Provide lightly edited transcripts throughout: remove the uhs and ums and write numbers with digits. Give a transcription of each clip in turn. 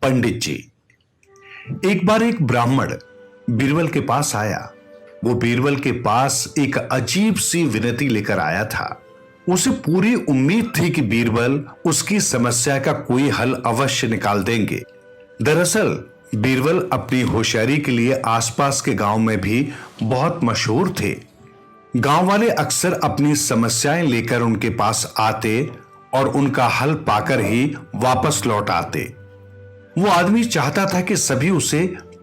पंडित जी। एक बार एक ब्राह्मण बीरबल के पास आया। वो बीरबल के पास एक अजीब सी विनती लेकर आया था। उसे पूरी उम्मीद थी कि बीरबल उसकी समस्या का कोई हल अवश्य निकाल देंगे। दरअसल बीरबल अपनी होशियारी के लिए आसपास के गांव में भी बहुत मशहूर थे। गांव वाले अक्सर अपनी समस्याएं लेकर उनके पास आते और उनका हल पाकर ही वापस लौट आते। वो आदमी चाहता था कि सभी उसे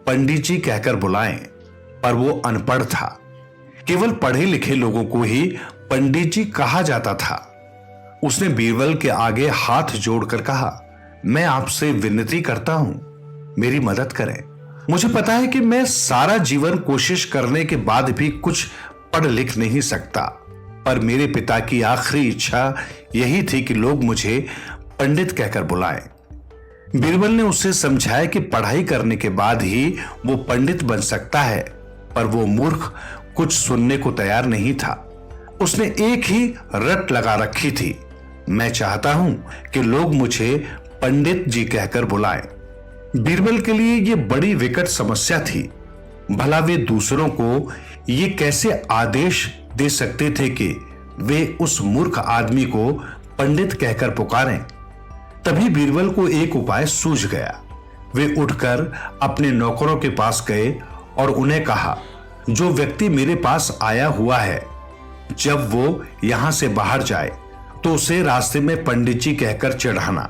पंडित जी कहकर बुलाएं, पर वो अनपढ़ था। केवल पढ़े लिखे लोगों को ही पंडित जी कहा जाता था। उसने बीरबल के आगे हाथ जोड़कर कहा, मैं आपसे विनती करता हूं, मेरी मदद करें। मुझे पता है कि मैं सारा जीवन कोशिश करने के बाद भी कुछ पढ़ लिख नहीं सकता, पर मेरे पिता की आखिरी इच्छा यही थी कि लोग मुझे पंडित कहकर बुलाएं। बीरबल ने उसे समझाया कि पढ़ाई करने के बाद ही वो पंडित बन सकता है, पर वो मूर्ख कुछ सुनने को तैयार नहीं था। उसने एक ही रट लगा रखी थी, मैं चाहता हूं कि लोग मुझे पंडित जी कहकर बुलाएं। बीरबल के लिए ये बड़ी विकट समस्या थी। भला वे दूसरों को ये कैसे आदेश दे सकते थे कि वे उस मूर्ख आदमी को पंडित कहकर पुकारें। तभी बीरबल को एक उपाय सूझ गया। वे उठकर अपने नौकरों के पास गए और उन्हें कहा, जो व्यक्ति मेरे पास आया हुआ है, जब वो यहां से बाहर जाए तो उसे रास्ते में पंडित जी कहकर चढ़ाना।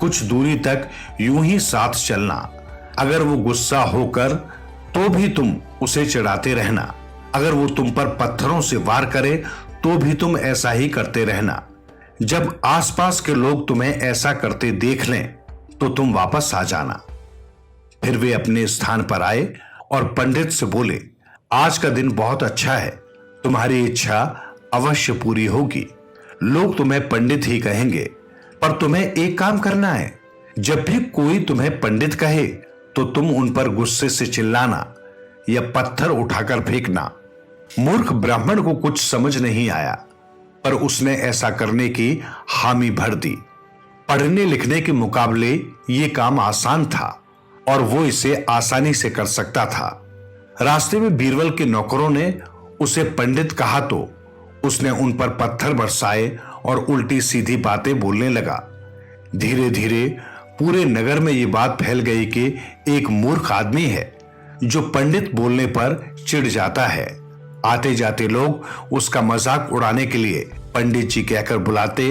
कुछ दूरी तक यूं ही साथ चलना। अगर वो गुस्सा होकर तो भी तुम उसे चढ़ाते रहना। अगर वो तुम पर पत्थरों से वार करे तो भी तुम ऐसा ही करते रहना। जब आसपास के लोग तुम्हें ऐसा करते देख लें तो तुम वापस आ जाना। फिर वे अपने स्थान पर आए और पंडित से बोले, आज का दिन बहुत अच्छा है, तुम्हारी इच्छा अवश्य पूरी होगी। लोग तुम्हें पंडित ही कहेंगे, पर तुम्हें एक काम करना है। जब भी कोई तुम्हें पंडित कहे तो तुम उन पर गुस्से से चिल्लाना या पत्थर उठाकर फेंकना। मूर्ख ब्राह्मण को कुछ समझ नहीं आया, पर उसने ऐसा करने की हामी भर दी। पढ़ने लिखने के मुकाबले ये काम आसान था और वो इसे आसानी से कर सकता था। रास्ते में बीरबल के नौकरों ने उसे पंडित कहा तो उसने उन पर पत्थर बरसाए और उल्टी सीधी बातें बोलने लगा। धीरे धीरे पूरे नगर में ये बात फैल गई कि एक मूर्ख आदमी है जो पंडित बोलने पर चिढ़ जाता है। आते जाते लोग उसका मजाक उड़ाने के लिए पंडित जी कहकर बुलाते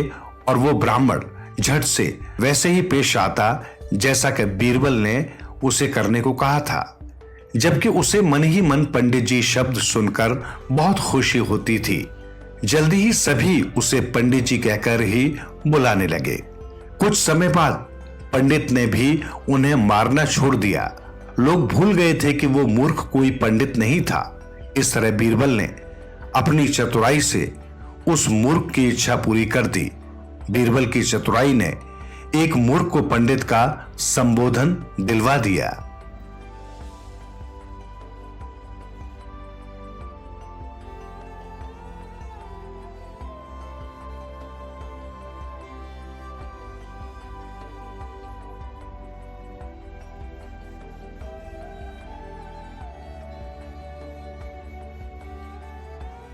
और वो ब्राह्मण झट से वैसे ही पेश आता जैसा कि बीरबल ने उसे करने को कहा था। जबकि उसे मन ही मन पंडित जी शब्द सुनकर बहुत खुशी होती थी। जल्दी ही सभी उसे पंडित जी कहकर ही बुलाने लगे। कुछ समय बाद पंडित ने भी उन्हें मारना छोड़ दिया। लोग भूल गए थे कि वो मूर्ख कोई पंडित नहीं था। इस तरह बीरबल ने अपनी चतुराई से उस मूर्ख की इच्छा पूरी कर दी। बीरबल की चतुराई ने एक मूर्ख को पंडित का संबोधन दिलवा दिया।